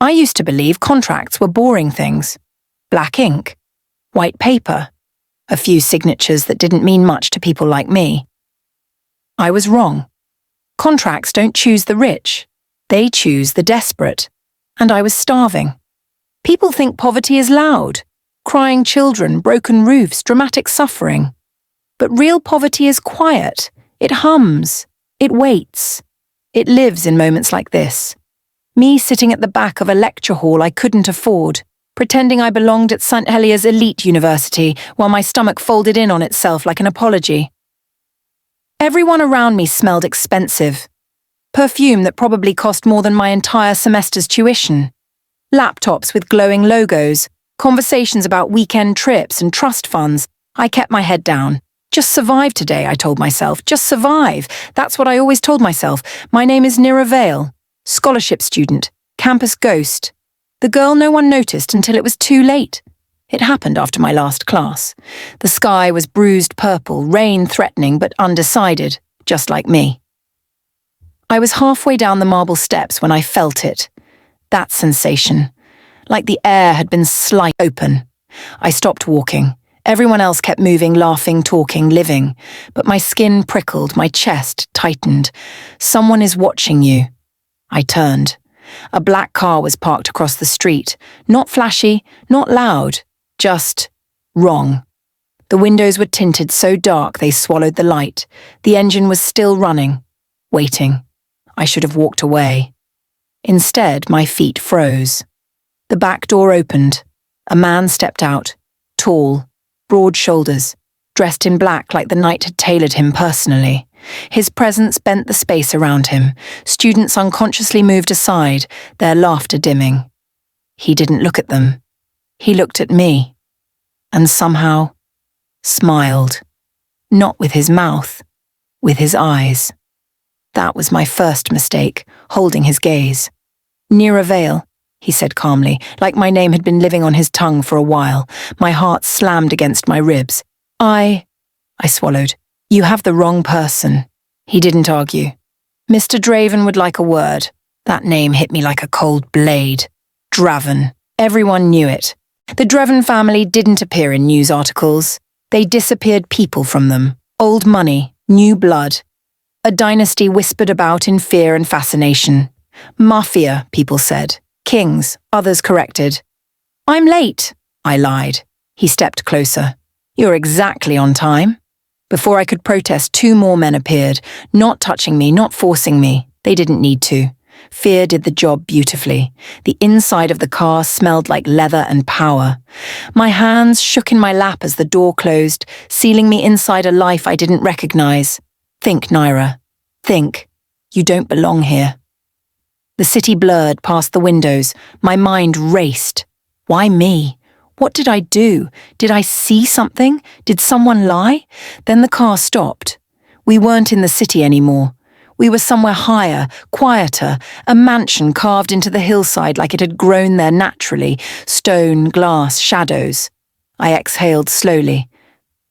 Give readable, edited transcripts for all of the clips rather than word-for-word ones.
I used to believe contracts were boring things. Black ink, white paper, a few signatures that didn't mean much to people like me. I was wrong. Contracts don't choose the rich. They choose the desperate. And I was starving. People think poverty is loud. Crying children, broken roofs, dramatic suffering. But real poverty is quiet. It hums. It waits. It lives in moments like this. Me sitting at the back of a lecture hall I couldn't afford, pretending I belonged at St. Helier's elite university while my stomach folded in on itself like an apology. Everyone around me smelled expensive. Perfume that probably cost more than my entire semester's tuition. Laptops with glowing logos, conversations about weekend trips and trust funds. I kept my head down. Just survive today, I told myself. Just survive. That's what I always told myself. My name is Nyra Vale, scholarship student, campus ghost. The girl no one noticed until it was too late. It happened after my last class. The sky was bruised purple, rain threatening but undecided, just like me. I was halfway down the marble steps when I felt it. That sensation. Like the air had been sliced open. I stopped walking. Everyone else kept moving, laughing, talking, living. But my skin prickled, my chest tightened. Someone is watching you. I turned. A black car was parked across the street. Not flashy, not loud, just wrong. The windows were tinted so dark they swallowed the light. The engine was still running, waiting. I should have walked away. Instead, my feet froze. The back door opened. A man stepped out, tall, broad shoulders, dressed in black like the night had tailored him personally. His presence bent the space around him. Students unconsciously moved aside, their laughter dimming. He didn't look at them. He looked at me, and somehow smiled. Not with his mouth, with his eyes. That was my first mistake, holding his gaze. Nyra Vale, he said calmly, like my name had been living on his tongue for a while. My heart slammed against my ribs. I swallowed. You have the wrong person. He didn't argue. Mr. Draven would like a word. That name hit me like a cold blade. Draven. Everyone knew it. The Draven family didn't appear in news articles. They disappeared people from them. Old money, new blood. A dynasty whispered about in fear and fascination. Mafia, people said. Kings, others corrected. I'm late, I lied. He stepped closer. You're exactly on time. Before I could protest, 2 more men appeared, not touching me, not forcing me. They didn't need to. Fear did the job beautifully. The inside of the car smelled like leather and power. My hands shook in my lap as the door closed, sealing me inside a life I didn't recognize. Think, Nyra. Think. You don't belong here. The city blurred past the windows. My mind raced. Why me? What did I do? Did I see something? Did someone lie? Then the car stopped. We weren't in the city anymore. We were somewhere higher, quieter, a mansion carved into the hillside like it had grown there naturally, stone, glass, shadows. I exhaled slowly.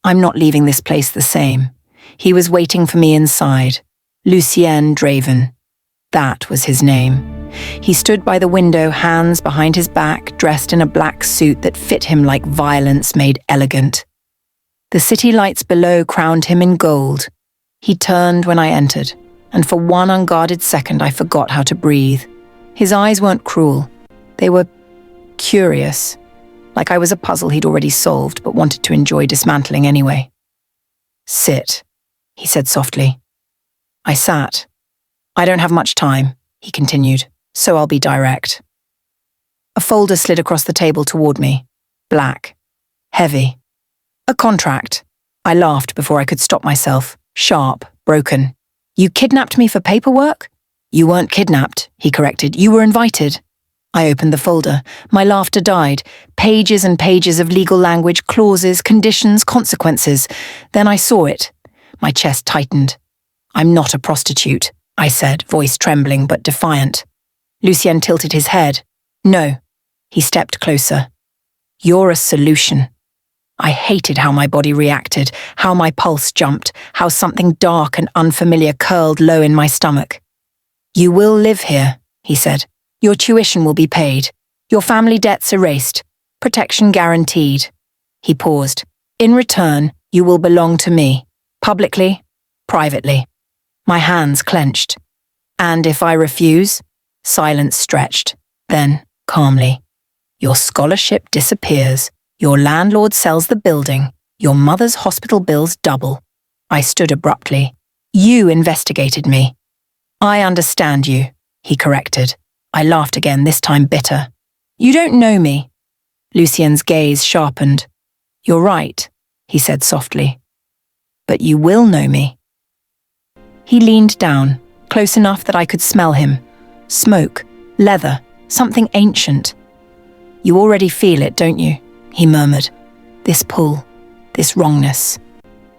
I'm not leaving this place the same. He was waiting for me inside. Lucien Draven. That was his name. He stood by the window, hands behind his back, dressed in a black suit that fit him like violence made elegant. The city lights below crowned him in gold. He turned when I entered, and for one unguarded second I forgot how to breathe. His eyes weren't cruel. They were curious, like I was a puzzle he'd already solved but wanted to enjoy dismantling anyway. Sit, he said softly. I sat. I don't have much time, he continued, so I'll be direct. A folder slid across the table toward me. Black. Heavy. A contract. I laughed before I could stop myself. Sharp. Broken. You kidnapped me for paperwork? You weren't kidnapped, he corrected. You were invited. I opened the folder. My laughter died. Pages and pages of legal language, clauses, conditions, consequences. Then I saw it. My chest tightened. I'm not a prostitute, I said, voice trembling but defiant. Lucien tilted his head. No. He stepped closer. You're a solution. I hated how my body reacted, how my pulse jumped, how something dark and unfamiliar curled low in my stomach. You will live here, he said. Your tuition will be paid. Your family debts erased. Protection guaranteed. He paused. In return, you will belong to me. Publicly, privately. My hands clenched. And if I refuse? Silence stretched. Then, calmly. Your scholarship disappears. Your landlord sells the building. Your mother's hospital bills double. I stood abruptly. You investigated me. I understand you, he corrected. I laughed again, this time bitter. You don't know me. Lucien's gaze sharpened. You're right, he said softly. But you will know me. He leaned down, close enough that I could smell him. Smoke, leather, something ancient. You already feel it, don't you? He murmured. This pull, this wrongness.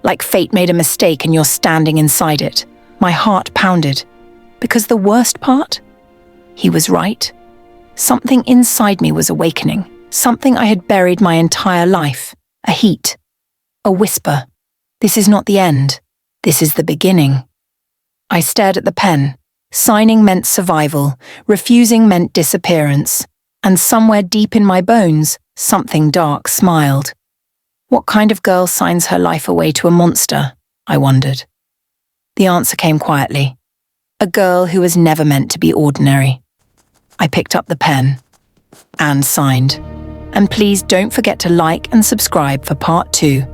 Like fate made a mistake and you're standing inside it. My heart pounded. Because the worst part? He was right. Something inside me was awakening. Something I had buried my entire life. A heat. A whisper. This is not the end. This is the beginning. I stared at the pen. Signing meant survival. Refusing meant disappearance. And somewhere deep in my bones, something dark smiled. What kind of girl signs her life away to a monster? I wondered. The answer came quietly. A girl who was never meant to be ordinary. I picked up the pen and signed. And please don't forget to like and subscribe for part 2.